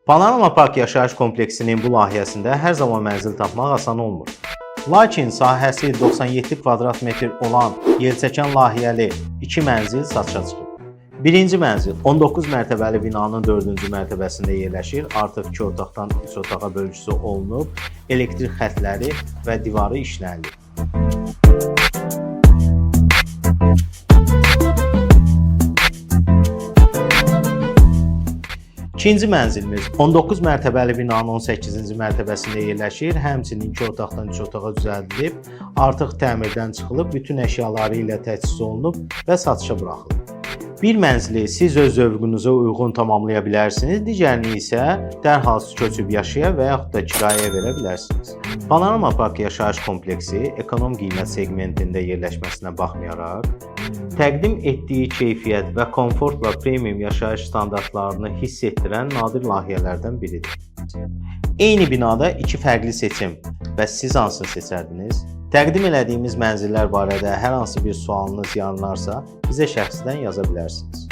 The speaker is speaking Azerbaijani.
Panorama Park yaşayış kompleksinin bu layihəsində hər zaman mənzil tapmaq asan olmur. Lakin sahəsi 97 kvadrat metr olan yelçəkən layihəli 2 mənzil satışa çıxıb. Birinci mənzil 19 mərtəbəli binanın 4-cü mərtəbəsində yerləşir. Artıq 2 otaqdan 3 otağa bölgüsü olunub, elektrik xətləri və divarı işlənilib. İkinci mənzilimiz 19 mərtəbəli binanın 18-ci mərtəbəsində yerləşir. Həmçinin 2 otaqdan 3 otağa düzəldilib, artıq təmirdən çıxılıb, bütün əşyaları ilə təchiz olunub və satışa buraxılıb. Bir mənzili siz öz zövqünüzə uyğun tamamlaya bilərsiniz, digərini isə dərhal köçüb yaşaya və yaxud da kirayəyə verə bilərsiniz. Panorama Park yaşayış kompleksi ekonom qiymət segmentində yerləşməsinə baxmayaraq, təqdim etdiyi keyfiyyət və komfortla premium yaşayış standartlarını hiss etdirən nadir layihələrdən biridir. Eyni binada 2 fərqli seçim və siz hansını seçərdiniz? Təqdim elədiyimiz mənzillər barədə hər hansı bir sualınız yaranarsa, bizə şəxsdən yaza bilərsiniz.